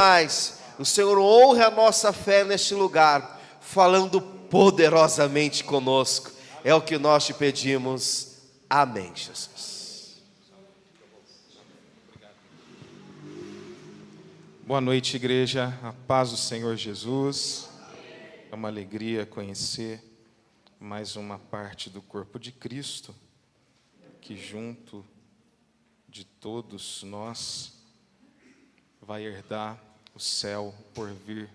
Mas o Senhor honra a nossa fé neste lugar, falando poderosamente conosco. É o que nós te pedimos. Amém, Jesus. Boa noite, igreja. A paz do Senhor Jesus. É uma alegria conhecer mais uma parte do corpo de Cristo, que junto de todos nós vai herdar o céu por vir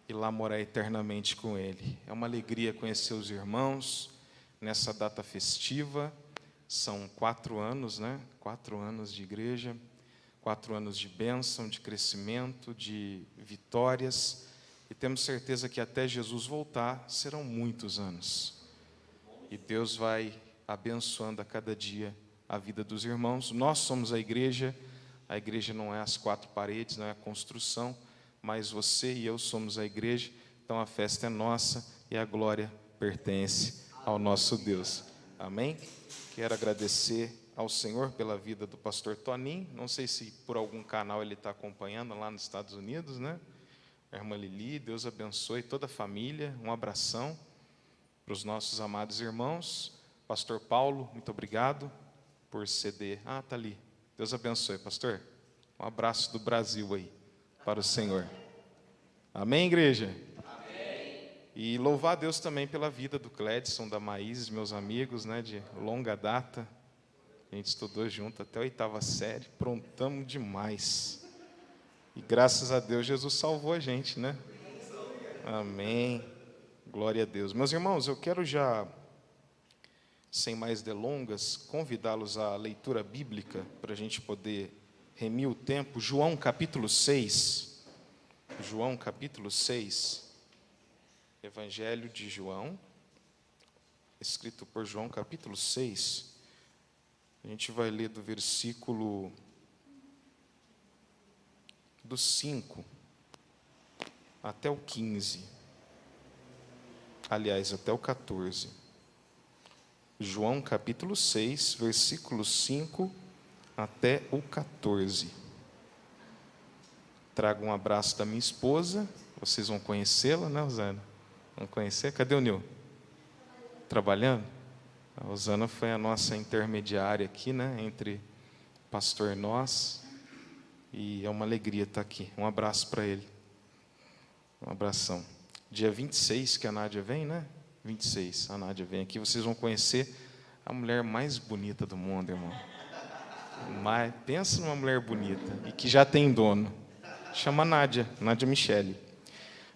e lá morar eternamente com Ele. É uma alegria conhecer os irmãos nessa data festiva. São 4 anos, 4 anos de igreja, 4 anos de bênção, de crescimento, de vitórias. E temos certeza que até Jesus voltar serão muitos anos. E Deus vai abençoando a cada dia a vida dos irmãos. Nós somos a igreja não é as 4 paredes, não é a construção, mas você e eu somos a igreja, então a festa é nossa e a glória pertence ao nosso Deus. Amém? Quero agradecer ao Senhor pela vida do pastor Toninho, não sei se por algum canal ele está acompanhando lá nos Estados Unidos, A irmã Lili, Deus abençoe toda a família, um abração para os nossos amados irmãos. Pastor Paulo, muito obrigado por ceder. Está ali. Deus abençoe, pastor. Um abraço do Brasil aí, para o Senhor. Amém, igreja? Amém. E louvar a Deus também pela vida do Clédson, da Maíses, meus amigos, de longa data. A gente estudou junto até a 8ª série, prontamos demais. E graças a Deus, Jesus salvou a gente, Amém. Glória a Deus. Meus irmãos, eu quero já, sem mais delongas, convidá-los à leitura bíblica, para a gente poder remir o tempo. João capítulo 6. João capítulo 6. Evangelho de João, escrito por João capítulo 6. A gente vai ler do versículo do 5 até o 15. Aliás, até o 14. João capítulo 6, versículo 5 até o 14. Trago um abraço da minha esposa. Vocês vão conhecê-la, Osana? Vão conhecer? Cadê o Nil? Trabalhando? A Osana foi a nossa intermediária aqui, entre pastor e nós. E é uma alegria estar aqui. Um abraço para ele. Um abração. Dia 26 que a Nádia vem, 26, a Nádia vem aqui. Vocês vão conhecer a mulher mais bonita do mundo, irmão. Mas pensa numa mulher bonita e que já tem dono. Chama Nádia Michele.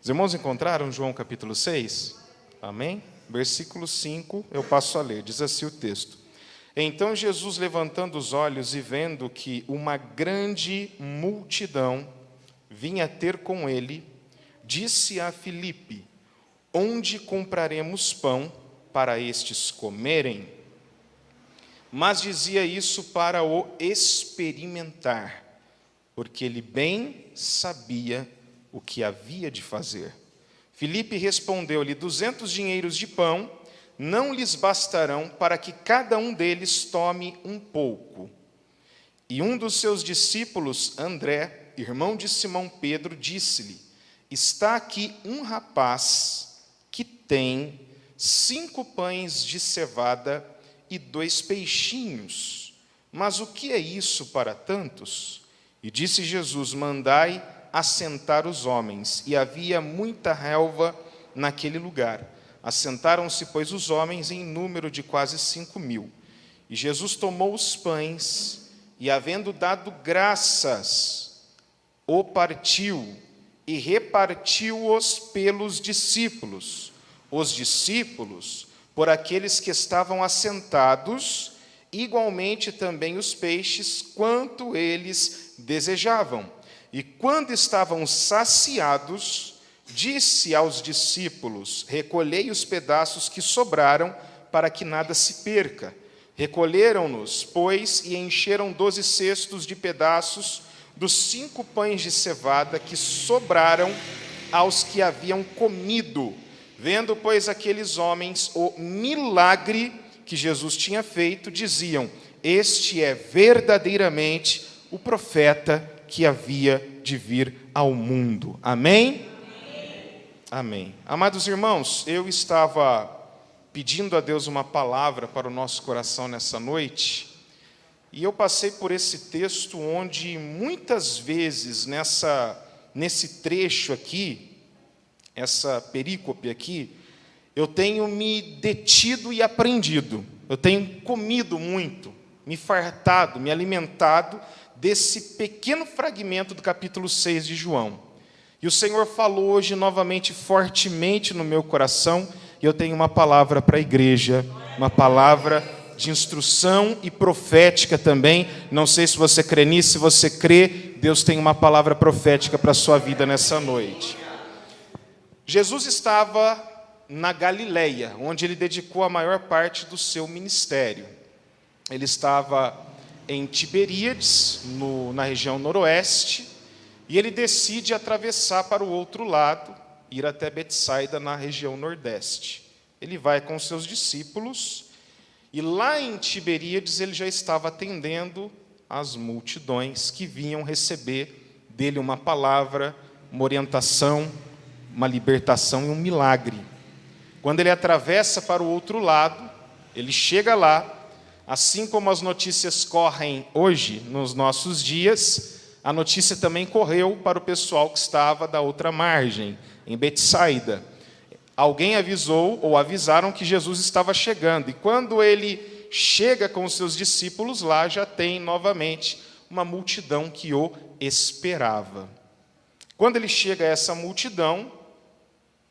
Os irmãos encontraram João capítulo 6? Amém? Versículo 5, eu passo a ler. Diz assim o texto. Então Jesus, levantando os olhos e vendo que uma grande multidão vinha ter com ele, disse a Filipe: onde compraremos pão para estes comerem? Mas dizia isso para o experimentar, porque ele bem sabia o que havia de fazer. Filipe respondeu-lhe: 200 dinheiros de pão não lhes bastarão para que cada um deles tome um pouco. E um dos seus discípulos, André, irmão de Simão Pedro, disse-lhe: está aqui um rapaz que tem 5 pães de cevada e 2 peixinhos. Mas o que é isso para tantos? E disse Jesus: mandai assentar os homens. E havia muita relva naquele lugar. Assentaram-se, pois, os homens em número de quase 5.000. E Jesus tomou os pães e, havendo dado graças, o partiu e repartiu-os pelos discípulos. Os discípulos, por aqueles que estavam assentados, igualmente também os peixes, quanto eles desejavam. E quando estavam saciados, disse aos discípulos: recolhei os pedaços que sobraram, para que nada se perca. Recolheram-nos, pois, e encheram 12 cestos de pedaços dos 5 pães de cevada que sobraram aos que haviam comido. Vendo, pois, aqueles homens o milagre que Jesus tinha feito, diziam: este é verdadeiramente o profeta que havia de vir ao mundo. Amém? Amém. Amados irmãos, eu estava pedindo a Deus uma palavra para o nosso coração nessa noite, e eu passei por esse texto onde muitas vezes nesse trecho aqui, essa perícope aqui, eu tenho me detido e aprendido. Eu tenho comido muito, me fartado, me alimentado desse pequeno fragmento do capítulo 6 de João. E o Senhor falou hoje novamente fortemente no meu coração, e eu tenho uma palavra para a igreja, uma palavra de instrução e profética também. Não sei se você crê nisso. Se você crê, Deus tem uma palavra profética para a sua vida nessa noite. Jesus estava na Galileia, onde ele dedicou a maior parte do seu ministério. Ele estava em Tiberíades, na região noroeste, e ele decide atravessar para o outro lado, ir até Betsaida, na região nordeste. Ele vai com seus discípulos, e lá em Tiberíades ele já estava atendendo as multidões que vinham receber dele uma palavra, uma orientação, uma libertação e um milagre. Quando ele atravessa para o outro lado, ele chega lá, assim como as notícias correm hoje, nos nossos dias, a notícia também correu para o pessoal que estava da outra margem, em Betsaida. Alguém avisou ou avisaram que Jesus estava chegando. E quando ele chega com os seus discípulos lá, já tem novamente uma multidão que o esperava. Quando ele chega a essa multidão,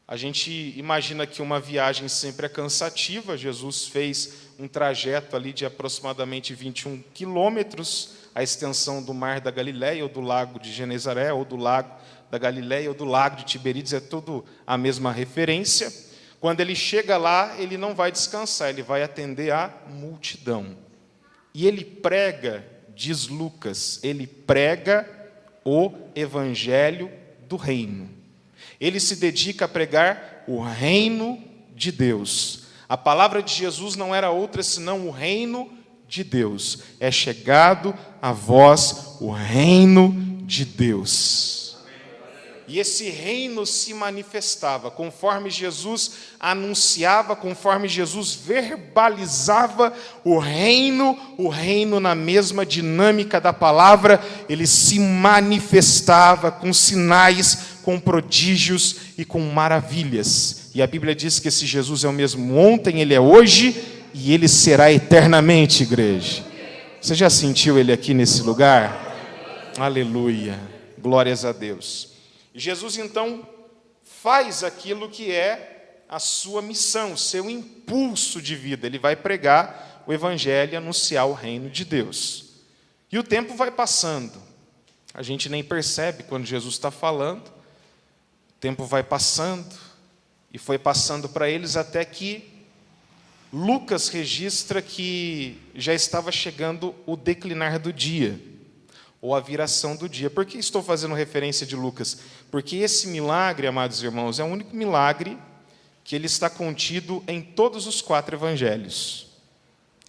a gente imagina que uma viagem sempre é cansativa. Jesus fez um trajeto ali de aproximadamente 21 quilômetros, a extensão do Mar da Galileia, ou do Lago de Genezaré, ou do Lago da Galileia, ou do Lago de Tiberíades, é tudo a mesma referência. Quando ele chega lá, ele não vai descansar, ele vai atender a multidão. E ele prega, diz Lucas, ele prega o evangelho do reino. Ele se dedica a pregar o reino de Deus. A palavra de Jesus não era outra senão o reino de Deus. É chegado a vós o reino de Deus. E esse reino se manifestava conforme Jesus anunciava, conforme Jesus verbalizava o reino na mesma dinâmica da palavra, ele se manifestava com sinais, com prodígios e com maravilhas. E a Bíblia diz que esse Jesus é o mesmo ontem, ele é hoje e ele será eternamente, igreja. Você já sentiu ele aqui nesse lugar? Aleluia, glórias a Deus. E Jesus então faz aquilo que é a sua missão, seu impulso de vida. Ele vai pregar o evangelho e anunciar o reino de Deus. E o tempo vai passando. A gente nem percebe quando Jesus está falando. O tempo vai passando e foi passando para eles até que Lucas registra que já estava chegando o declinar do dia, ou a viração do dia. Por que estou fazendo referência de Lucas? Porque esse milagre, amados irmãos, é o único milagre que ele está contido em todos os 4 evangelhos.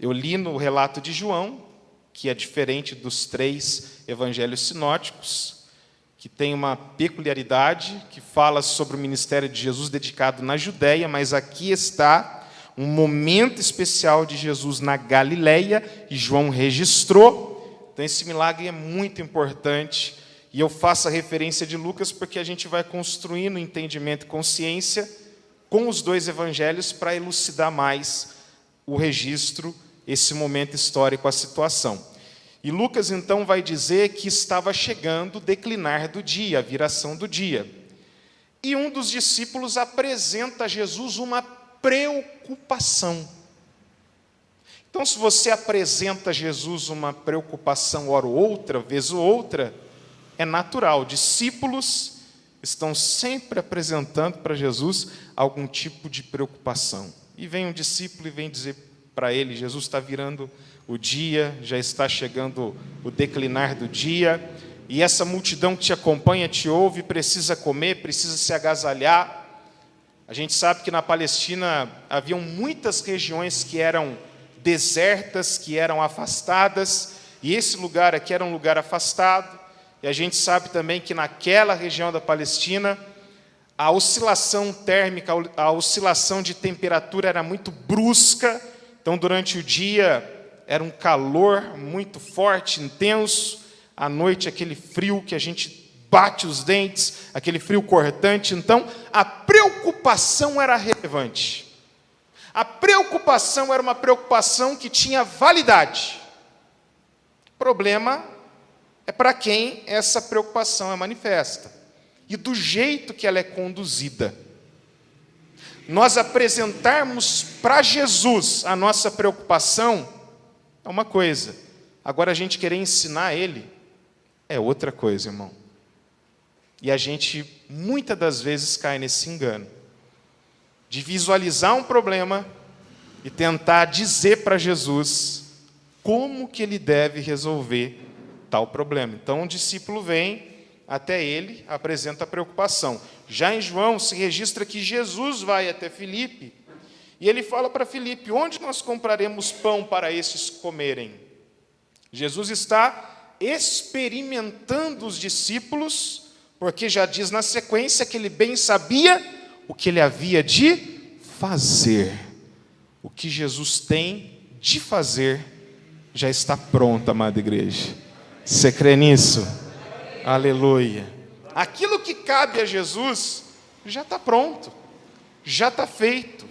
Eu li no relato de João, que é diferente dos 3 evangelhos sinóticos, que tem uma peculiaridade, que fala sobre o ministério de Jesus dedicado na Judéia, mas aqui está um momento especial de Jesus na Galileia, e João registrou. Então esse milagre é muito importante, e eu faço a referência de Lucas porque a gente vai construindo entendimento e consciência com os 2 evangelhos para elucidar mais o registro, esse momento histórico, a situação. E Lucas então vai dizer que estava chegando o declinar do dia, a viração do dia. E um dos discípulos apresenta a Jesus uma preocupação. Então, se você apresenta a Jesus uma preocupação hora ou outra, vez ou outra, é natural. Discípulos estão sempre apresentando para Jesus algum tipo de preocupação. E vem um discípulo e vem dizer para ele: Jesus, está virando o dia, já está chegando o declinar do dia, e essa multidão que te acompanha, te ouve, precisa comer, precisa se agasalhar. A gente sabe que na Palestina haviam muitas regiões que eram desertas, que eram afastadas, e esse lugar aqui era um lugar afastado, E a gente sabe também que naquela região da Palestina, a oscilação térmica, a oscilação de temperatura era muito brusca. Então, durante o dia, era um calor muito forte, intenso. À noite, aquele frio que a gente bate os dentes, aquele frio cortante. Então, a preocupação era relevante. A preocupação era uma preocupação que tinha validade. O problema é para quem essa preocupação é manifesta e do jeito que ela é conduzida. Nós apresentarmos para Jesus a nossa preocupação é uma coisa, agora a gente querer ensinar Ele é outra coisa, irmão. E a gente muitas das vezes cai nesse engano de visualizar um problema e tentar dizer para Jesus como que Ele deve resolver tal problema. Então, o discípulo vem até ele, apresenta a preocupação. Já em João se registra que Jesus vai até Filipe e ele fala para Filipe: onde nós compraremos pão para estes comerem? Jesus está experimentando os discípulos, porque já diz na sequência que ele bem sabia o que ele havia de fazer. O que Jesus tem de fazer já está pronto, amada igreja. Você crê nisso? Aleluia. Aquilo que cabe a Jesus já está pronto, já está feito.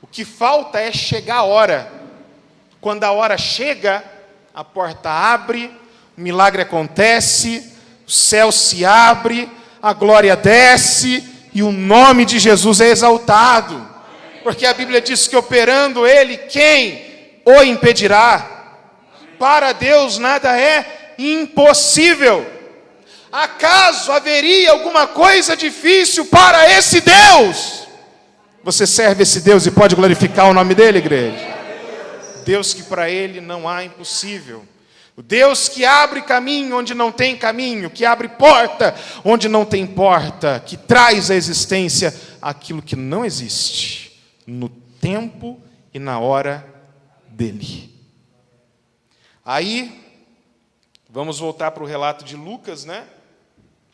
O que falta é chegar a hora. Quando a hora chega, a porta abre, o milagre acontece, o céu se abre, a glória desce e o nome de Jesus é exaltado. Porque a Bíblia diz que operando Ele, quem o impedirá? Para Deus nada é impossível. Acaso haveria alguma coisa difícil para esse Deus? Você serve esse Deus e pode glorificar o nome dele, igreja? Deus que para Ele não há impossível. O Deus que abre caminho onde não tem caminho, que abre porta onde não tem porta, que traz à existência aquilo que não existe, no tempo e na hora dele. Aí, vamos voltar para o relato de Lucas, né?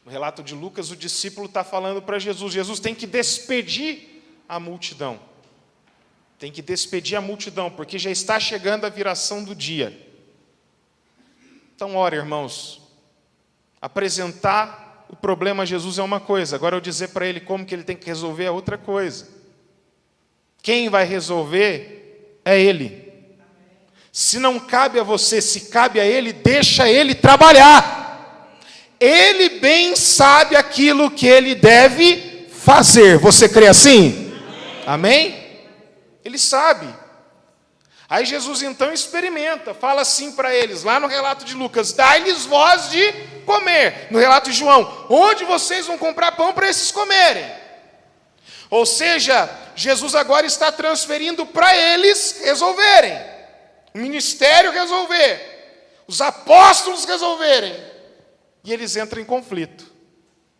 No relato de Lucas, o discípulo está falando para Jesus. Jesus tem que despedir a multidão. Tem que despedir a multidão, porque já está chegando a viração do dia. Então, ora, irmãos, apresentar o problema a Jesus é uma coisa. Agora, eu dizer para ele como que ele tem que resolver é outra coisa. Quem vai resolver é Ele. Se não cabe a você, se cabe a Ele, deixa Ele trabalhar. Ele bem sabe aquilo que Ele deve fazer. Você crê assim? Amém? Ele sabe. Aí Jesus então experimenta, fala assim para eles, lá no relato de Lucas: dai-lhes voz de comer. No relato de João: onde vocês vão comprar pão para esses comerem? Ou seja, Jesus agora está transferindo para eles resolverem. O ministério resolver, os apóstolos resolverem, e eles entram em conflito,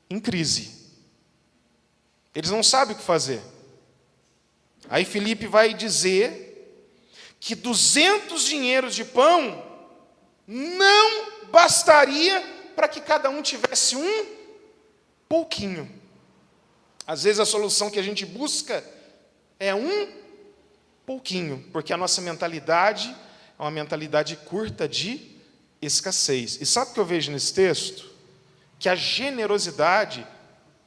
em crise. Eles não sabem o que fazer. Aí Filipe vai dizer que 200 dinheiros de pão não bastaria para que cada um tivesse um pouquinho. Às vezes a solução que a gente busca é um pouquinho, porque a nossa mentalidade é uma mentalidade curta de escassez. E sabe o que eu vejo nesse texto? Que a generosidade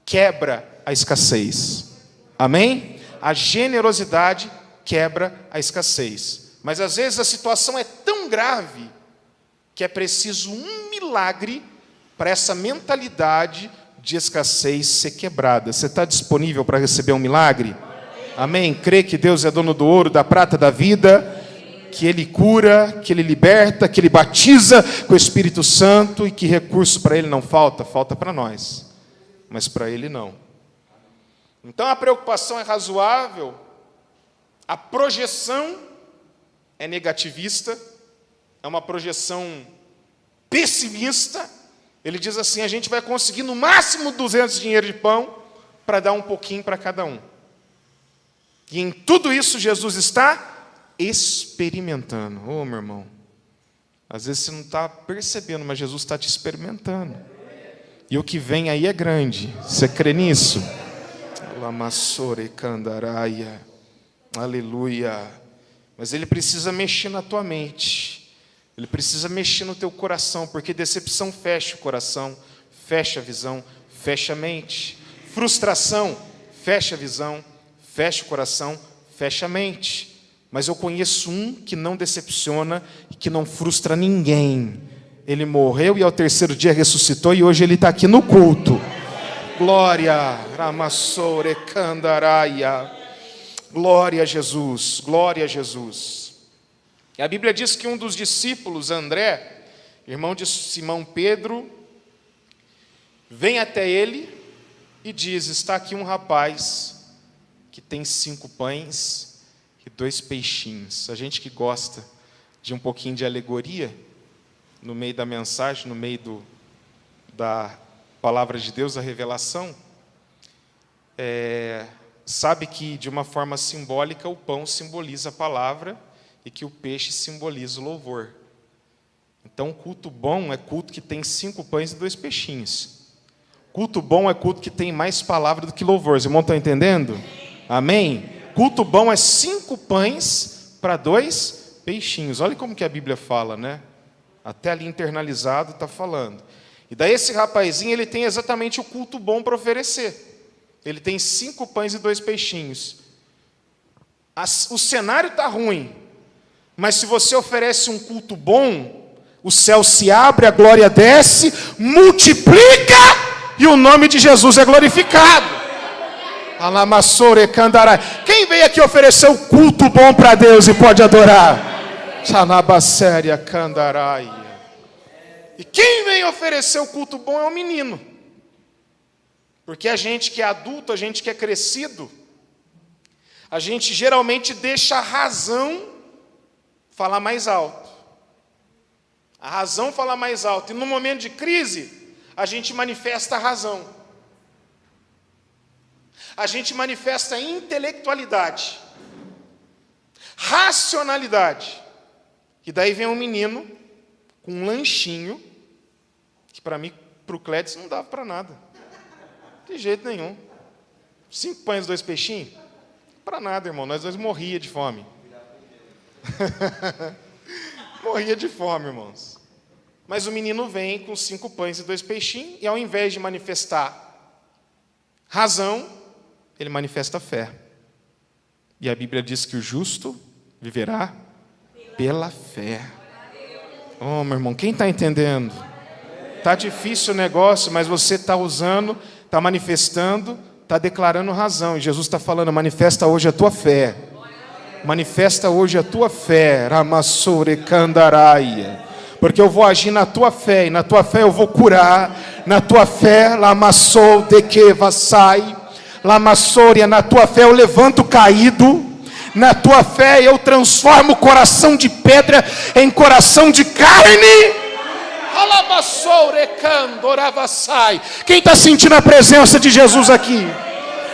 quebra a escassez. Amém? A generosidade quebra a escassez. Mas às vezes a situação é tão grave que é preciso um milagre para essa mentalidade de escassez ser quebrada. Você está disponível para receber um milagre? Amém? Crê que Deus é dono do ouro, da prata, da vida, que Ele cura, que Ele liberta, que Ele batiza com o Espírito Santo e que recurso para Ele não falta? Falta para nós, mas para Ele não. Então a preocupação é razoável, a projeção é negativista, é uma projeção pessimista. Ele diz assim: a gente vai conseguir no máximo 200 dinheiros de pão para dar um pouquinho para cada um. E em tudo isso Jesus está experimentando. Meu irmão, Às vezes você não está percebendo, mas Jesus está te experimentando. E o que vem aí é grande. Você crê nisso? Lamassore candaraia. Aleluia. Mas Ele precisa mexer na tua mente. Ele precisa mexer no teu coração, porque decepção fecha o coração, fecha a visão, fecha a mente. Frustração fecha a visão, fecha o coração, fecha a mente. Mas eu conheço um que não decepciona e que não frustra ninguém. Ele morreu e ao terceiro dia ressuscitou e hoje ele está aqui no culto. Glória, Ramassore Candaraia. Glória a Jesus, glória a Jesus. E a Bíblia diz que um dos discípulos, André, irmão de Simão Pedro, vem até ele e diz: está aqui um rapaz que tem 5 pães e 2 peixinhos. A gente que gosta de um pouquinho de alegoria, no meio da mensagem, no meio da palavra de Deus, da revelação, sabe que de uma forma simbólica o pão simboliza a palavra e que o peixe simboliza o louvor. Então, culto bom é culto que tem 5 pães e 2 peixinhos. Culto bom é culto que tem mais palavra do que louvor. Os irmãos estão entendendo? Amém? Culto bom é 5 pães para 2 peixinhos. Olha como que a Bíblia fala, né? Até ali internalizado está falando. E daí esse rapazinho, ele tem exatamente o culto bom para oferecer. Ele tem 5 pães e 2 peixinhos. O cenário está ruim, mas se você oferece um culto bom, o céu se abre, a glória desce, multiplica e o nome de Jesus é glorificado. Alamassore Candarai. Quem veio aqui oferecer o culto bom para Deus e pode adorar? Chanabasséria Candarai. E quem vem oferecer o culto bom é o menino. Porque a gente que é adulto, a gente que é crescido, a gente geralmente deixa a razão falar mais alto. A razão falar mais alto. E no momento de crise, a gente manifesta a razão. A gente manifesta a intelectualidade, racionalidade. E daí vem um menino com um lanchinho, que para mim, para o Clédis, não dava para nada. De jeito nenhum. 5 pães, 2 peixinhos? Para nada, irmão. Nós dois morria de fome. Morria de fome, irmãos. Mas o menino vem com 5 pães e 2 peixinhos, e ao invés de manifestar razão, ele manifesta fé. E a Bíblia diz que o justo viverá pela fé. Oh, meu irmão, quem está entendendo? Está difícil o negócio, mas você está usando, está manifestando, está declarando razão. E Jesus está falando: manifesta hoje a tua fé. Manifesta hoje a tua fé. Ramassore Candaraia. Porque eu vou agir na tua fé, e na tua fé eu vou curar. Na tua fé, lamassou de que vassai. Lamassoria, na tua fé eu levanto o caído. Na tua fé eu transformo o coração de pedra em coração de carne. Quem está sentindo a presença de Jesus aqui?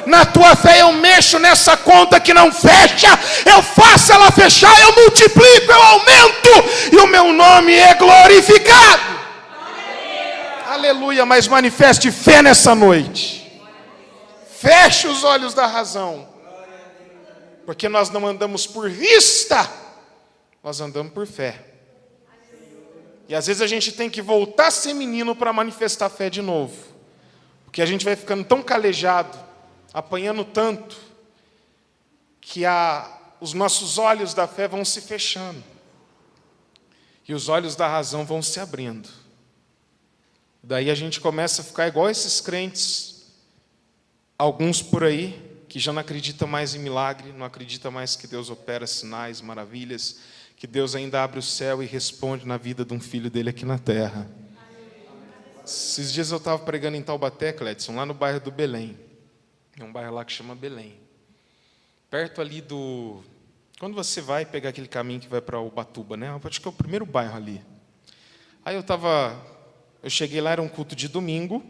Na tua fé eu mexo nessa conta que não fecha, eu faço ela fechar, eu multiplico, eu aumento, e o meu nome é glorificado. Aleluia, mas manifeste fé nessa noite. Feche os olhos da razão. Porque nós não andamos por vista, nós andamos por fé. E às vezes a gente tem que voltar a ser menino para manifestar fé de novo. Porque a gente vai ficando tão calejado, apanhando tanto, que os nossos olhos da fé vão se fechando. E os olhos da razão vão se abrindo. Daí a gente começa a ficar igual esses crentes, alguns por aí, que já não acredita mais em milagre, não acredita mais que Deus opera sinais, maravilhas, que Deus ainda abre o céu e responde na vida de um filho dele aqui na terra. Esses dias eu estava pregando em Taubaté, Clédson, lá no bairro do Belém. É um bairro lá que chama Belém. Perto ali do... Quando você vai pegar aquele caminho que vai para Ubatuba, né? Acho que é o primeiro bairro ali. Aí eu cheguei lá, era um culto de domingo.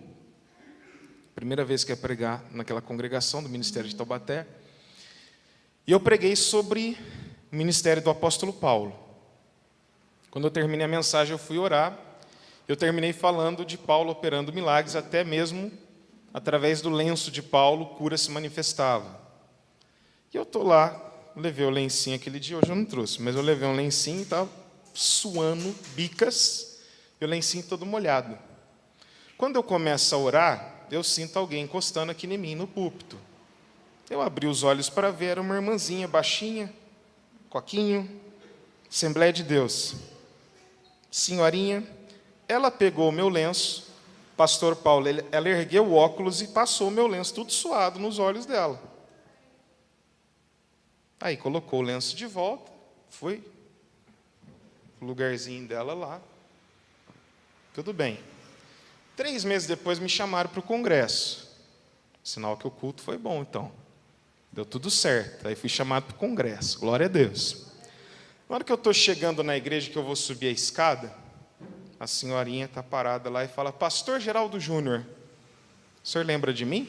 Primeira vez que ia pregar naquela congregação do Ministério de Taubaté. E eu preguei sobre o ministério do apóstolo Paulo. Quando eu terminei a mensagem, eu fui orar. Eu terminei falando de Paulo operando milagres, até mesmo através do lenço de Paulo, cura se manifestava. E eu estou lá, levei o lencinho aquele dia, hoje eu não trouxe, mas eu levei um lencinho e estava suando, bicas, e o lencinho todo molhado. Quando eu começo a orar, eu sinto alguém encostando aqui em mim, no púlpito. Eu abri os olhos para ver, era uma irmãzinha baixinha, coquinho, Assembleia de Deus. Senhorinha, ela pegou o meu lenço, pastor Paulo, ela ergueu o óculos e passou o meu lenço tudo suado nos olhos dela. Aí colocou o lenço de volta, foi o lugarzinho dela lá. Tudo bem. 3 meses depois me chamaram para o congresso. Sinal que o culto foi bom, então. Deu tudo certo. Aí fui chamado para o congresso. Glória a Deus. Na hora que eu estou chegando na igreja, que eu vou subir a escada, a senhorinha está parada lá e fala: Pastor Geraldo Júnior, o senhor lembra de mim?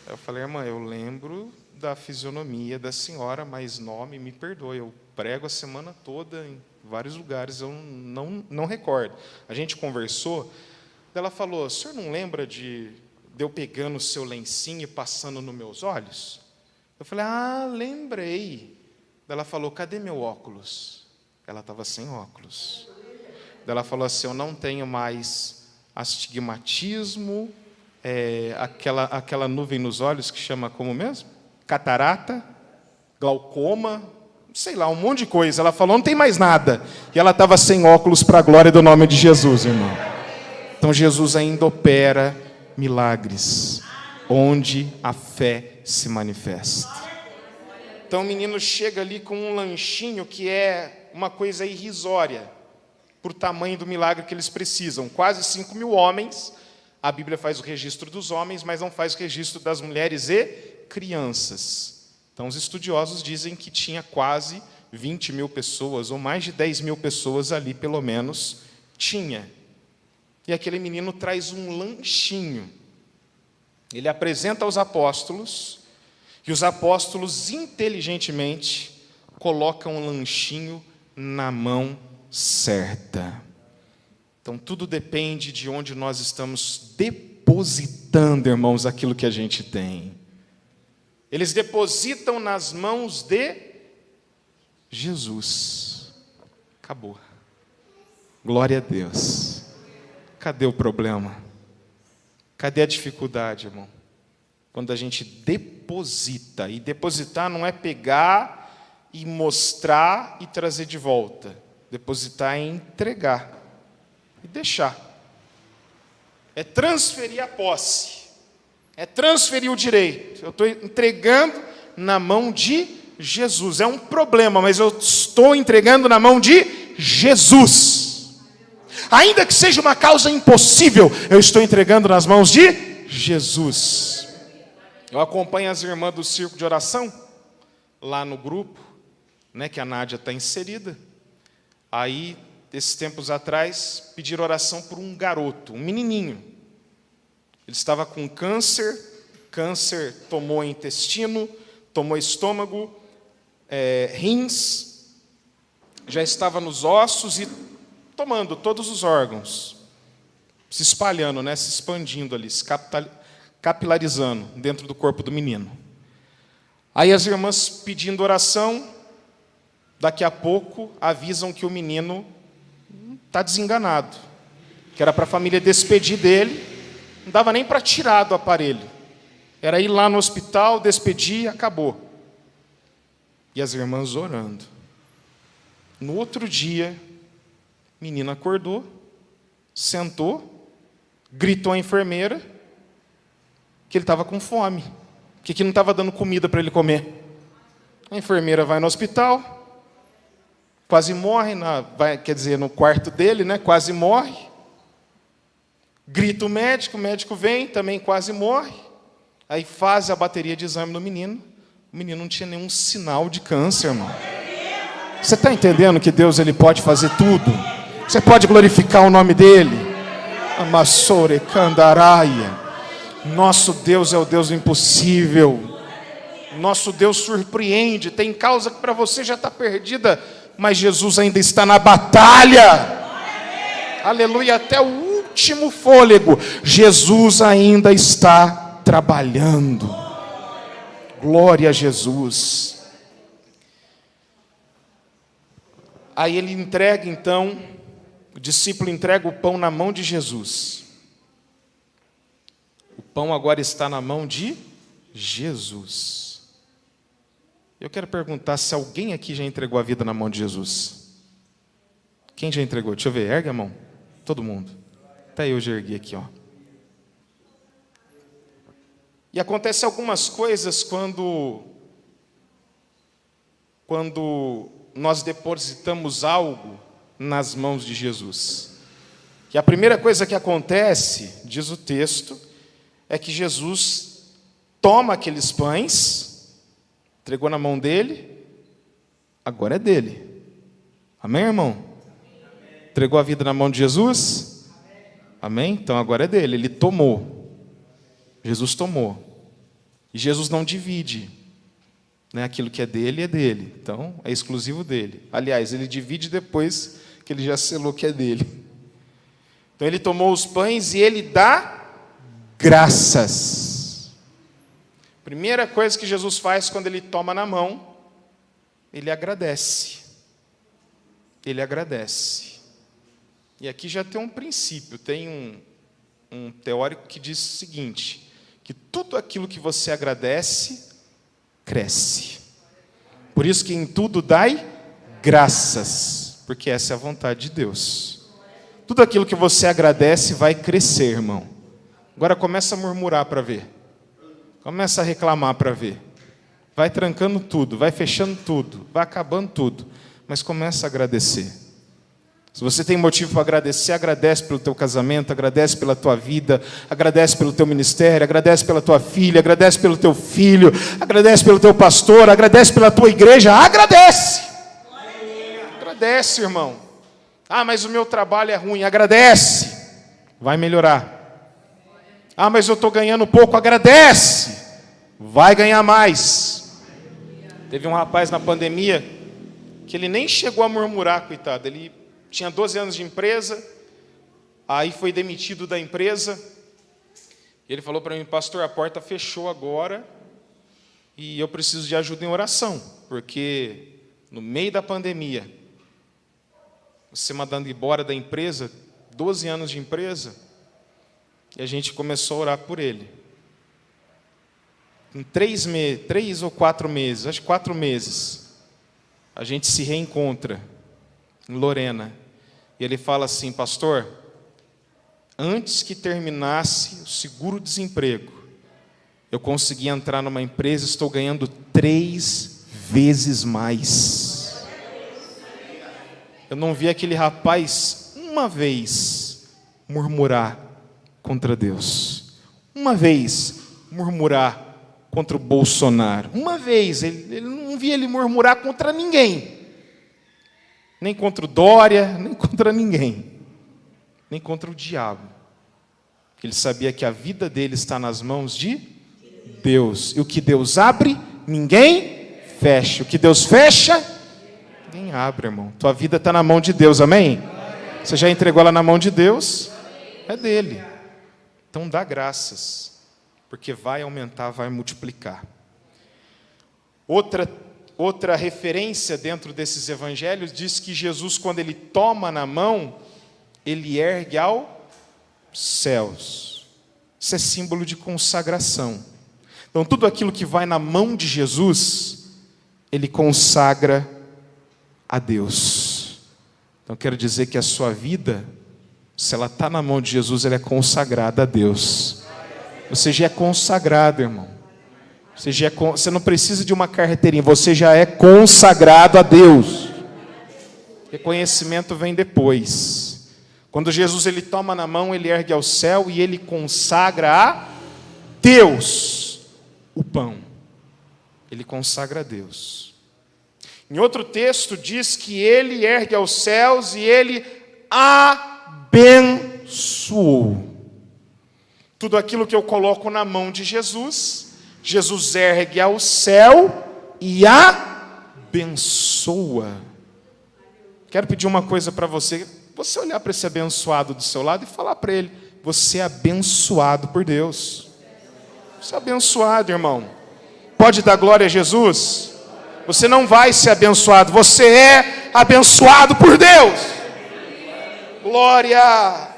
Eu falei: irmã, eu lembro da fisionomia da senhora, mas nome, me perdoe, eu prego a semana toda em vários lugares, eu não recordo. A gente conversou, ela falou: o senhor não lembra de eu pegando o seu lencinho e passando nos meus olhos? Eu falei: ah, lembrei. Ela falou: cadê meu óculos? Ela estava sem óculos. Ela falou assim: eu não tenho mais astigmatismo, aquela nuvem nos olhos que chama como mesmo? Catarata, glaucoma, sei lá, um monte de coisa. Ela falou: não tem mais nada. E ela estava sem óculos para a glória do nome de Jesus, irmão. Então Jesus ainda opera milagres, onde a fé se manifesta. Então o menino chega ali com um lanchinho que é uma coisa irrisória, por tamanho do milagre que eles precisam. Quase 5.000 homens, a Bíblia faz o registro dos homens, mas não faz o registro das mulheres e crianças. Então os estudiosos dizem que tinha quase 20.000 pessoas, ou mais de 10.000 pessoas ali, pelo menos, tinha. E aquele menino traz um lanchinho. Ele apresenta aos apóstolos, e os apóstolos, inteligentemente, colocam um lanchinho na mão certa. Então, tudo depende de onde nós estamos depositando, irmãos, aquilo que a gente tem. Eles depositam nas mãos de Jesus. Acabou. Glória a Deus. Cadê o problema? Cadê a dificuldade, irmão? Quando a gente deposita, e depositar não é pegar e mostrar e trazer de volta. Depositar é entregar e deixar. É transferir a posse. É transferir o direito. Eu estou entregando na mão de Jesus. É um problema, mas eu estou entregando na mão de Jesus. Ainda que seja uma causa impossível, eu estou entregando nas mãos de Jesus. Eu acompanho as irmãs do Círculo de Oração, lá no grupo, né, que a Nádia está inserida. Aí, esses tempos atrás, pediram oração por um garoto, um menininho. Ele estava com câncer tomou intestino, tomou estômago, rins, já estava nos ossos e tomando todos os órgãos, se espalhando, né, se expandindo ali, se capilarizando dentro do corpo do menino. Aí as irmãs pedindo oração, daqui a pouco avisam que o menino está desenganado, que era para a família despedir dele, não dava nem para tirar do aparelho, era ir lá no hospital, despedir e acabou. E as irmãs orando. No outro dia, o menino acordou, sentou, gritou à enfermeira que ele estava com fome, que não estava dando comida para ele comer. A enfermeira vai no hospital, quase morre, no quarto dele, né, quase morre. Grita o médico vem, também quase morre. Aí faz a bateria de exame no menino. O menino não tinha nenhum sinal de câncer, irmão. Você está entendendo que Deus ele pode fazer tudo? Você pode glorificar o nome dele. Amassore Candaraia. Nosso Deus é o Deus do impossível. Nosso Deus surpreende. Tem causa que para você já está perdida mas Jesus ainda está na batalha. Aleluia, até o último fôlego, Jesus ainda está trabalhando. Glória a Jesus. Aí ele entrega então, o discípulo entrega o pão na mão de Jesus. O pão agora está na mão de Jesus. Eu quero perguntar se alguém aqui já entregou a vida na mão de Jesus. Quem já entregou? Deixa eu ver, ergue a mão. Todo mundo. Até eu já ergui aqui, ó. E acontece algumas coisas quando nós depositamos algo nas mãos de Jesus. Que a primeira coisa que acontece, diz o texto, é que Jesus toma aqueles pães, entregou na mão dele, agora é dele. Amém, irmão? Entregou a vida na mão de Jesus? Amém? Então agora é dele, ele tomou. Jesus tomou. E Jesus não divide. Né? Aquilo que é dele, então é exclusivo dele. Aliás, ele divide depois que ele já selou que é dele. Então ele tomou os pães e ele dá graças. Primeira coisa que Jesus faz quando ele toma na mão, ele agradece. Ele agradece. E aqui já tem um princípio, tem um teórico que diz o seguinte, que tudo aquilo que você agradece, cresce. Por isso que em tudo dai graças, porque essa é a vontade de Deus. Tudo aquilo que você agradece vai crescer, irmão. Agora começa a murmurar para ver. Começa a reclamar para ver. Vai trancando tudo, vai fechando tudo, vai acabando tudo, mas começa a agradecer. Se você tem motivo para agradecer, agradece pelo teu casamento, agradece pela tua vida, agradece pelo teu ministério, agradece pela tua filha, agradece pelo teu filho, agradece pelo teu pastor, agradece pela tua igreja, agradece. Agradece, irmão. Ah, mas o meu trabalho é ruim, agradece. Vai melhorar. Ah, mas eu estou ganhando pouco, agradece. Vai ganhar mais. Teve um rapaz na pandemia que ele nem chegou a murmurar, coitado, ele tinha 12 anos de empresa, aí foi demitido da empresa, e ele falou para mim, pastor, a porta fechou agora, e eu preciso de ajuda em oração, porque no meio da pandemia, você mandando embora da empresa, 12 anos de empresa, e a gente começou a orar por ele. Em 3 ou 4 meses, acho que 4 meses, a gente se reencontra em Lorena. E ele fala assim, pastor, antes que terminasse o seguro-desemprego, eu consegui entrar numa empresa, estou ganhando 3 vezes mais. Eu não vi aquele rapaz uma vez murmurar contra Deus. Uma vez murmurar contra o Bolsonaro. Uma vez, ele não via ele murmurar contra ninguém. Nem contra o Dória, nem contra ninguém. Nem contra o diabo. Ele sabia que a vida dele está nas mãos de Deus. E o que Deus abre, ninguém fecha. O que Deus fecha, ninguém abre, irmão. Tua vida está na mão de Deus, amém? Você já entregou ela na mão de Deus? É dele. Então dá graças, porque vai aumentar, vai multiplicar. Outra referência dentro desses evangelhos diz que Jesus, quando ele toma na mão, ele ergue aos céus. Isso é símbolo de consagração. Então, tudo aquilo que vai na mão de Jesus, ele consagra a Deus. Então, quero dizer que a sua vida, se ela está na mão de Jesus, ela é consagrada a Deus. Você já é consagrado, irmão. Você não precisa de uma carteirinha, você já é consagrado a Deus. Reconhecimento vem depois. Quando Jesus ele toma na mão, ele ergue ao céu e ele consagra a Deus o pão. Ele consagra a Deus. Em outro texto diz que ele ergue aos céus e ele abençoou. Tudo aquilo que eu coloco na mão de Jesus, Jesus ergue ao céu e abençoa. Quero pedir uma coisa para você. Você olhar para esse abençoado do seu lado e falar para ele: você é abençoado por Deus. Você é abençoado, irmão. Pode dar glória a Jesus? Você não vai ser abençoado, você é abençoado por Deus. Glória.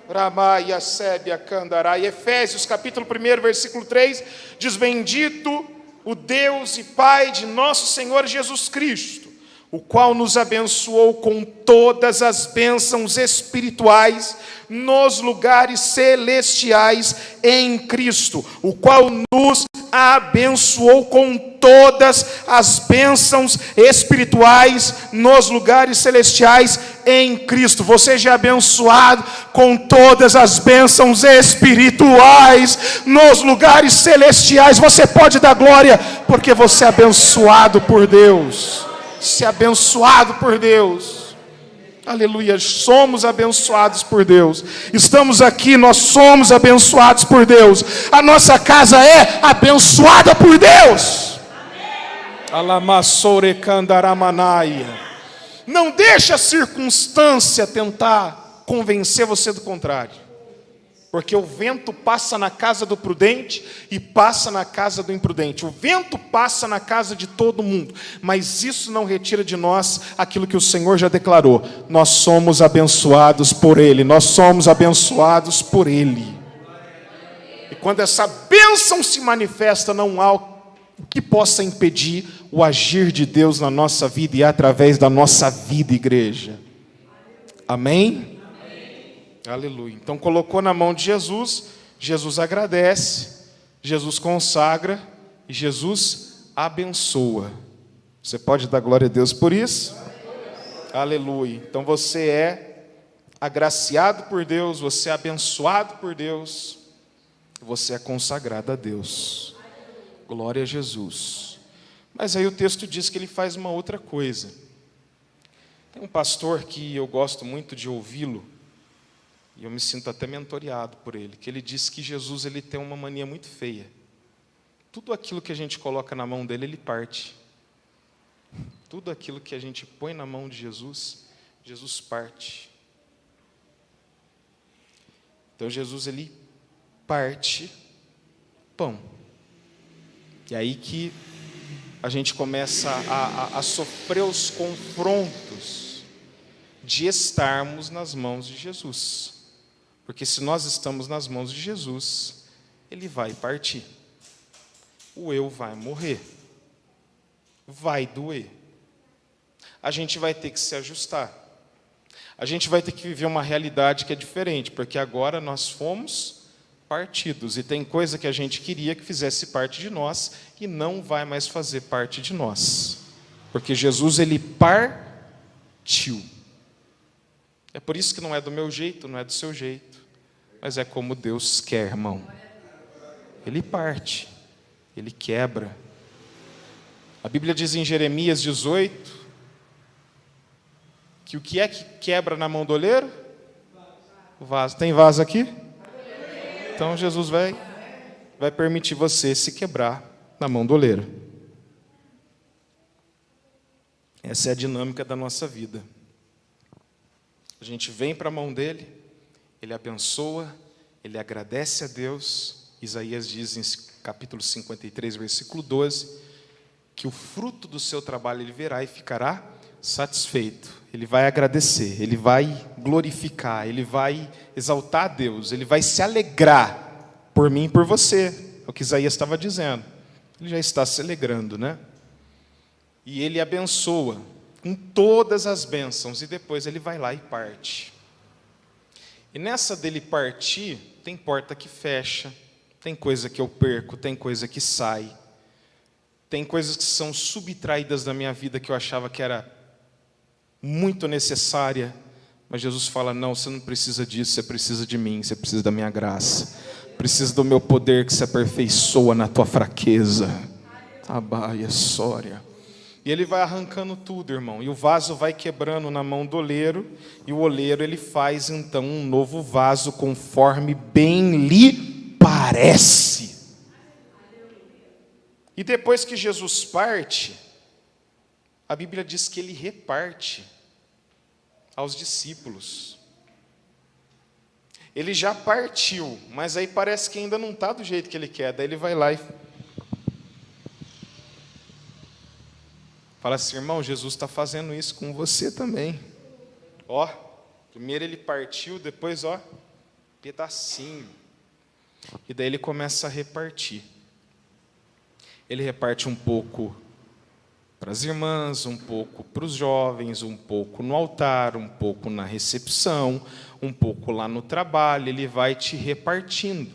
Ramaia Sébia Candará. E Efésios capítulo 1, versículo 3 diz: bendito o Deus e Pai de nosso Senhor Jesus Cristo, o qual nos abençoou com todas as bênçãos espirituais nos lugares celestiais em Cristo, o qual nos abençoou com todas as bênçãos espirituais nos lugares celestiais em Cristo. Você já é abençoado com todas as bênçãos espirituais nos lugares celestiais. Você pode dar glória, porque você é abençoado por Deus. Você é abençoado por Deus. Aleluia, somos abençoados por Deus. Estamos aqui, nós somos abençoados por Deus. A nossa casa é abençoada por Deus. Alamassore candaramanaia. Não deixe a circunstância tentar convencer você do contrário. Porque o vento passa na casa do prudente e passa na casa do imprudente. O vento passa na casa de todo mundo, mas isso não retira de nós aquilo que o Senhor já declarou. Nós somos abençoados por Ele, nós somos abençoados por Ele. E quando essa bênção se manifesta, não há o que possa impedir o agir de Deus na nossa vida e através da nossa vida, igreja. Amém? Aleluia. Então colocou na mão de Jesus, Jesus agradece, Jesus consagra e Jesus abençoa. Você pode dar glória a Deus por isso? Aleluia. Então você é agraciado por Deus, você é abençoado por Deus, você é consagrado a Deus. Glória a Jesus. Mas aí o texto diz que ele faz uma outra coisa. Tem um pastor que eu gosto muito de ouvi-lo, e eu me sinto até mentoreado por ele, que ele diz que Jesus ele tem uma mania muito feia. Tudo aquilo que a gente coloca na mão dele, ele parte. Tudo aquilo que a gente põe na mão de Jesus, Jesus parte. Então Jesus ele parte pão. E aí que a gente começa a sofrer os confrontos de estarmos nas mãos de Jesus. Porque se nós estamos nas mãos de Jesus, Ele vai partir. O eu vai morrer. Vai doer. A gente vai ter que se ajustar. A gente vai ter que viver uma realidade que é diferente, porque agora nós fomos partidos. E tem coisa que a gente queria que fizesse parte de nós e não vai mais fazer parte de nós. Porque Jesus, Ele partiu. É por isso que não é do meu jeito, não é do seu jeito, mas é como Deus quer, irmão. Ele parte, Ele quebra. A Bíblia diz em Jeremias 18, que o que é que quebra na mão do oleiro? O vaso. Tem vaso aqui? Então Jesus vai permitir você se quebrar na mão do oleiro. Essa é a dinâmica da nossa vida. A gente vem para a mão dele, ele abençoa, ele agradece a Deus. Isaías diz em capítulo 53, versículo 12, que o fruto do seu trabalho ele verá e ficará satisfeito. Ele vai agradecer, ele vai glorificar, ele vai exaltar a Deus, ele vai se alegrar por mim e por você. É o que Isaías estava dizendo. Ele já está se alegrando, né? E ele abençoa com todas as bênçãos, e depois ele vai lá e parte. E nessa dele partir, tem porta que fecha, tem coisa que eu perco, tem coisa que sai, tem coisas que são subtraídas da minha vida que eu achava que era muito necessária, mas Jesus fala, não, você não precisa disso, você precisa de mim, você precisa da minha graça, precisa do meu poder que se aperfeiçoa na tua fraqueza. Abaia, sória. E ele vai arrancando tudo, irmão. E o vaso vai quebrando na mão do oleiro. E o oleiro, ele faz, então, um novo vaso conforme bem lhe parece. E depois que Jesus parte, a Bíblia diz que ele reparte. aos discípulos. Ele já partiu, mas aí parece que ainda não está do jeito que ele quer. Daí ele vai lá e fala assim: irmão, Jesus está fazendo isso com você também. Ó, primeiro ele partiu, depois, ó, pedacinho. E daí ele começa a repartir. Ele reparte um pouco para as irmãs, um pouco para os jovens, um pouco no altar, um pouco na recepção, um pouco lá no trabalho. Ele vai te repartindo.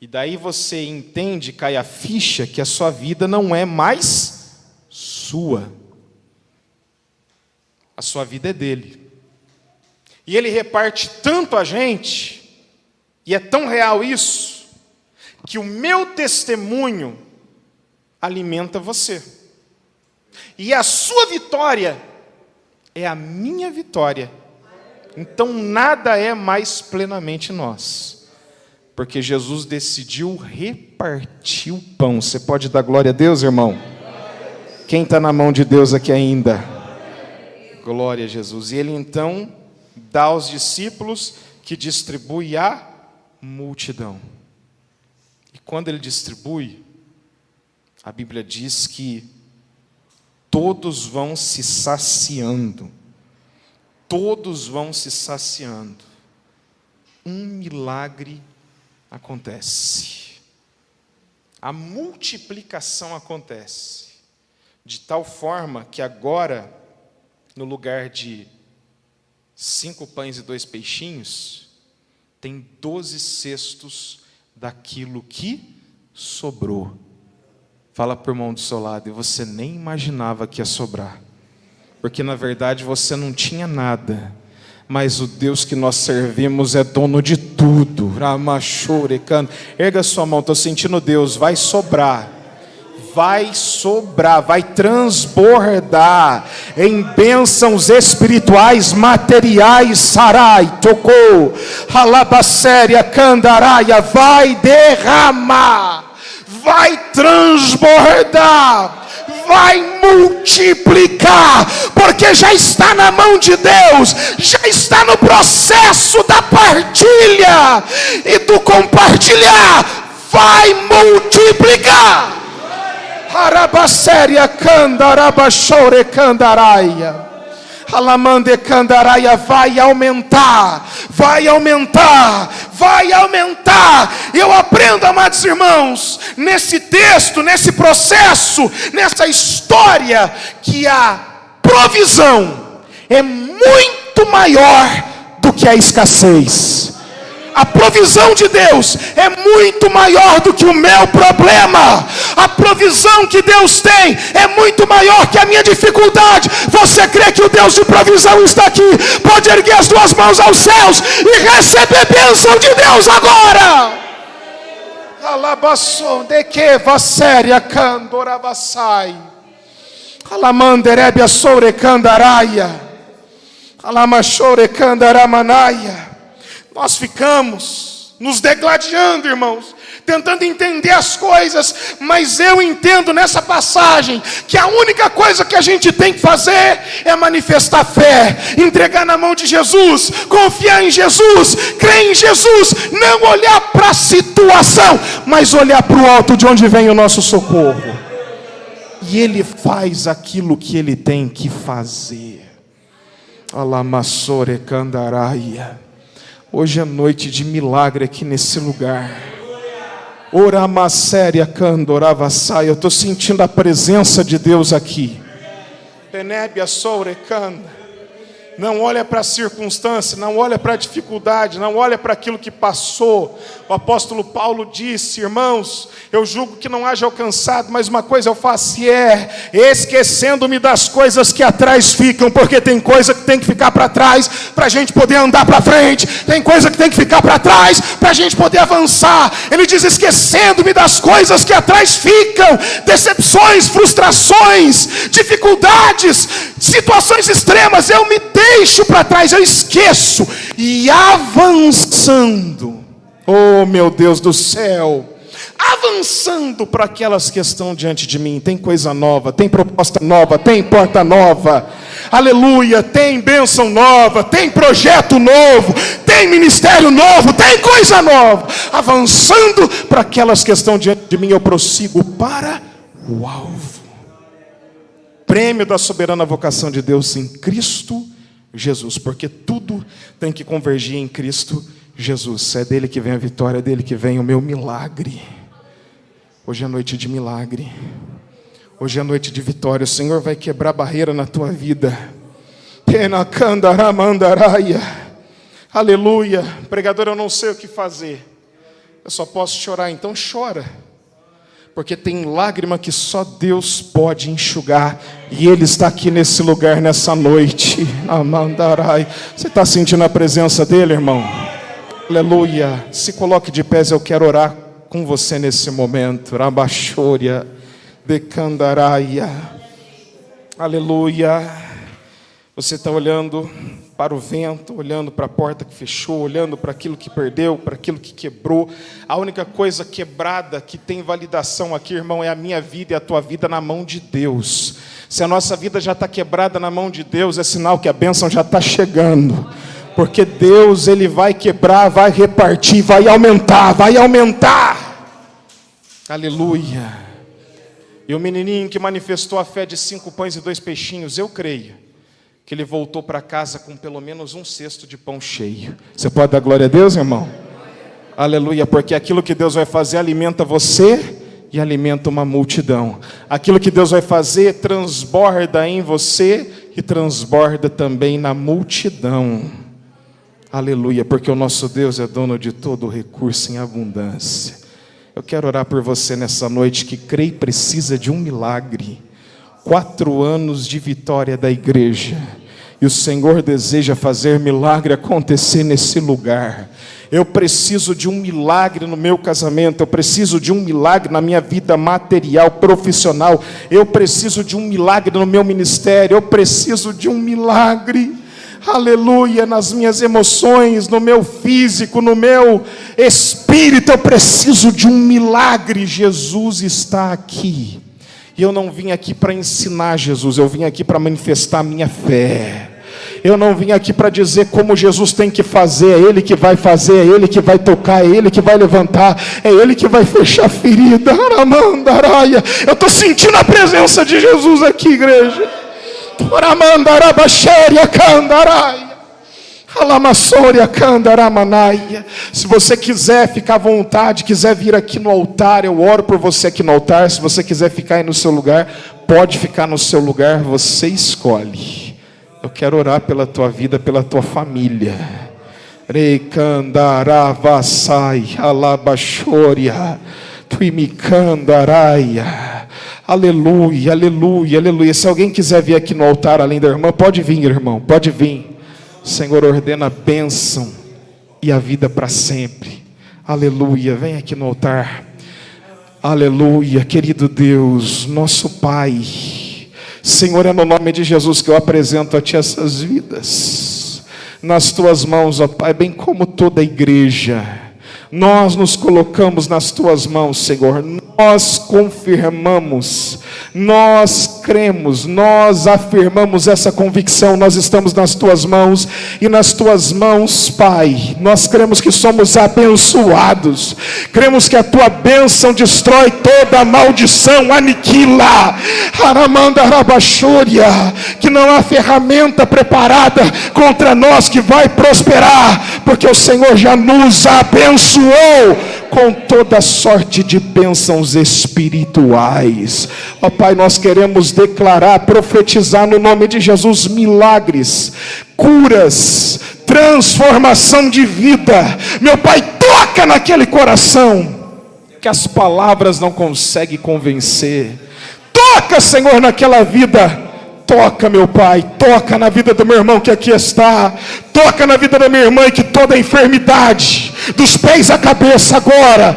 E daí você entende, cai a ficha, que a sua vida não é mais sua. A sua vida é dele. E ele reparte tanto a gente, e é tão real isso, que o meu testemunho alimenta você. E a sua vitória é a minha vitória. Então nada é mais plenamente nós. Porque Jesus decidiu repartir o pão. Você pode dar glória a Deus, irmão? Quem está na mão de Deus aqui ainda? Glória a Jesus. E ele então dá aos discípulos, que distribui a multidão. E quando ele distribui, a Bíblia diz que todos vão se saciando. Todos vão se saciando. Um milagre acontece. A multiplicação acontece. De tal forma que agora, no lugar de 5 pães e 2 peixinhos, tem 12 cestos daquilo que sobrou. Fala para o irmão do seu lado: e você nem imaginava que ia sobrar. Porque na verdade você não tinha nada. Mas o Deus que nós servimos é dono de tudo. Erga sua mão, estou sentindo Deus, vai sobrar. Vai sobrar, vai transbordar em bênçãos espirituais, materiais. Sarai, tocou, halabasséria, candaraia, vai derramar, vai transbordar, vai multiplicar, porque já está na mão de Deus, já está no processo da partilha e do compartilhar, vai multiplicar. Harabasséria candarabachore candaraia. Alamande candaraia, vai aumentar, vai aumentar, vai aumentar. Eu aprendo, amados irmãos, nesse texto, nesse processo, nessa história, que a provisão é muito maior do que a escassez. A provisão de Deus é muito maior do que o meu problema. A provisão que Deus tem é muito maior que a minha dificuldade. Você crê que o Deus de provisão está aqui? Pode erguer as duas mãos aos céus e receber bênção de Deus agora. Alabasson de que vasséria candoravasai. Alamanderebia sobre candaraia. Alamachore candaramanaia. Nós ficamos nos degladiando, irmãos, tentando entender as coisas, mas eu entendo nessa passagem que a única coisa que a gente tem que fazer é manifestar fé, entregar na mão de Jesus, confiar em Jesus, crer em Jesus, não olhar para a situação, mas olhar para o alto de onde vem o nosso socorro. E Ele faz aquilo que Ele tem que fazer. Alamassore candaraia. Hoje é noite de milagre aqui nesse lugar. Oramasséria candoravasai. Eu estou sentindo a presença de Deus aqui. Penébia sourecanda. Não olha para a circunstância, não olha para a dificuldade, não olha para aquilo que passou. O apóstolo Paulo disse: irmãos, eu julgo que não haja alcançado, mas uma coisa eu faço, e é esquecendo-me das coisas que atrás ficam, porque tem coisa que tem que ficar para trás para a gente poder andar para frente, tem coisa que tem que ficar para trás para a gente poder avançar. Ele diz: esquecendo-me das coisas que atrás ficam, decepções, frustrações, dificuldades, situações extremas, eu me deixo para trás, eu esqueço, e avançando, oh meu Deus do céu, avançando para aquelas que estão diante de mim. Tem coisa nova, tem proposta nova, tem porta nova. aleluia, tem bênção nova, tem projeto novo, tem ministério novo, tem coisa nova, avançando para aquelas que estão diante de mim, eu prossigo para o alvo. Prêmio da soberana vocação de Deus em Cristo Jesus, porque tudo tem que convergir em Cristo Jesus. É dele que vem a vitória, é dele que vem o meu milagre. Hoje é noite de milagre, hoje é noite de vitória. O Senhor vai quebrar barreira na tua vida. Aleluia. Pregador, eu não sei o que fazer, eu só posso chorar. Então chora, porque tem lágrima que só Deus pode enxugar, e Ele está aqui nesse lugar, nessa noite. Você está sentindo a presença dEle, irmão? Aleluia. Se coloque de pés, eu quero orar com você nesse momento. Rabachória, decandaraia. Aleluia. Você está olhando para o vento, olhando para a porta que fechou, olhando para aquilo que perdeu, para aquilo que quebrou. A única coisa quebrada que tem validação aqui, irmão, é a minha vida e a tua vida na mão de Deus. Se a nossa vida já está quebrada na mão de Deus, é sinal que a bênção já está chegando. Porque Deus, Ele vai quebrar, vai repartir, vai aumentar, vai aumentar. Aleluia. E o menininho que manifestou a fé de 5 pães e 2 peixinhos, eu creio que ele voltou para casa com pelo menos 1 cesto de pão cheio. Você pode dar glória a Deus, irmão? Aleluia, porque aquilo que Deus vai fazer alimenta você e alimenta uma multidão. Aquilo que Deus vai fazer transborda em você e transborda também na multidão. Aleluia, porque o nosso Deus é dono de todo o recurso em abundância. Eu quero orar por você nessa noite que crê e precisa de um milagre. 4 anos de vitória da igreja, e o Senhor deseja fazer milagre acontecer nesse lugar. Eu preciso de um milagre no meu casamento, eu preciso de um milagre na minha vida material, profissional, eu preciso de um milagre no meu ministério, eu preciso de um milagre, aleluia, nas minhas emoções, no meu físico, no meu espírito, eu preciso de um milagre. Jesus está aqui. E eu não vim aqui para ensinar Jesus, eu vim aqui para manifestar a minha fé. Eu não vim aqui para dizer como Jesus tem que fazer, é Ele que vai fazer, é Ele que vai tocar, é Ele que vai levantar, é Ele que vai fechar a ferida. Eu estou sentindo a presença de Jesus aqui, igreja. Se você quiser ficar à vontade, quiser vir aqui no altar, eu oro por você aqui no altar. Se você quiser ficar aí no seu lugar, pode ficar no seu lugar, você escolhe. Eu quero orar pela tua vida, pela tua família. Aleluia, aleluia, aleluia. Se alguém quiser vir aqui no altar além da irmã, pode vir, irmão, pode vir. Senhor, ordena a bênção e a vida para sempre. Aleluia, vem aqui no altar. Aleluia, querido Deus, nosso Pai. Senhor, é no nome de Jesus que eu apresento a Ti essas vidas. Nas Tuas mãos, ó Pai, bem como toda a igreja. Nós nos colocamos nas Tuas mãos, Senhor. Nós confirmamos, nós cremos, nós afirmamos essa convicção. Nós estamos nas Tuas mãos, e nas Tuas mãos, Pai, nós cremos que somos abençoados, cremos que a Tua bênção destrói toda a maldição, aniquila, que não há ferramenta preparada contra nós que vai prosperar, porque o Senhor já nos abençoou com toda sorte de bênçãos espirituais. Ó Pai, nós queremos declarar, profetizar no nome de Jesus milagres, curas, transformação de vida. Meu Pai, toca naquele coração que as palavras não conseguem convencer. Toca, Senhor, naquela vida. Toca, meu Pai, toca na vida do meu irmão que aqui está. Toca na vida da minha irmã, e que toda enfermidade, dos pés à cabeça agora,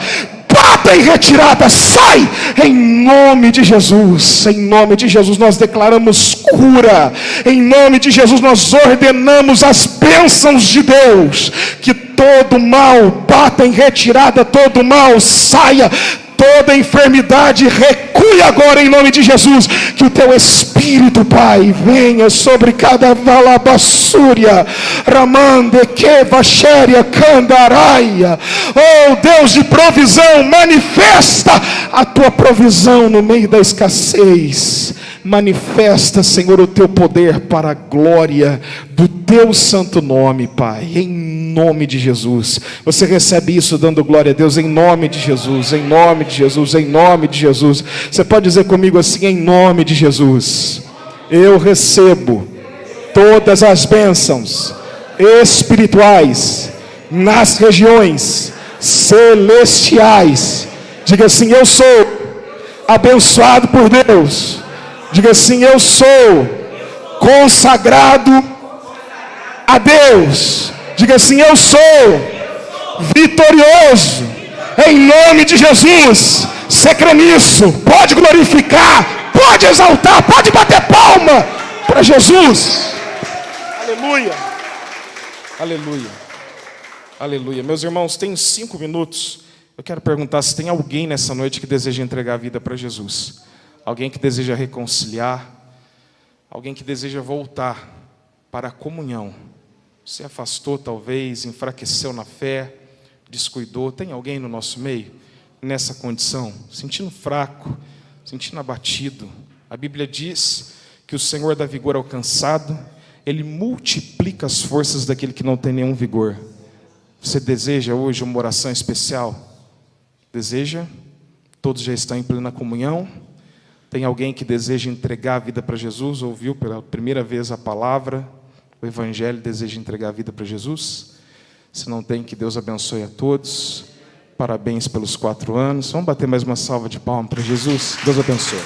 bata em retirada, sai, em nome de Jesus. Em nome de Jesus nós declaramos cura. Em nome de Jesus nós ordenamos as bênçãos de Deus. Que todo mal bata em retirada, todo mal saia, toda enfermidade recue agora em nome de Jesus. Que o Teu Espírito Espírito, Pai, venha sobre cada valabassúria, ramande que vaxéria candaraia. Oh Deus de provisão, manifesta a tua provisão no meio da escassez. Manifesta, Senhor, o teu poder para a glória do teu santo nome, Pai, em nome de Jesus. Você recebe isso dando glória a Deus, em nome de Jesus, em nome de Jesus, em nome de Jesus. Você pode dizer comigo assim, em nome de Jesus: eu recebo todas as bênçãos espirituais nas regiões celestiais. Diga assim: eu sou abençoado por Deus. Diga assim: eu sou consagrado a Deus. Diga assim: eu sou vitorioso em nome de Jesus. Você crê nisso? Pode glorificar, pode exaltar, pode bater palma para Jesus. Aleluia, aleluia, aleluia. Meus irmãos, tenho 5 minutos. Eu quero perguntar se tem alguém nessa noite que deseja entregar a vida para Jesus. Alguém que deseja reconciliar, alguém que deseja voltar para a comunhão. Se afastou talvez, enfraqueceu na fé, descuidou. Tem alguém no nosso meio nessa condição, sentindo fraco, sentindo abatido? A Bíblia diz que o Senhor dá vigor ao cansado, Ele multiplica as forças daquele que não tem nenhum vigor. Você deseja hoje uma oração especial? Deseja? Todos já estão em plena comunhão? Tem alguém que deseja entregar a vida para Jesus? Ouviu pela primeira vez a palavra, o Evangelho, deseja entregar a vida para Jesus? Se não tem, que Deus abençoe a todos. Parabéns pelos 4 anos. Vamos bater mais uma salva de palmas para Jesus? Deus abençoe.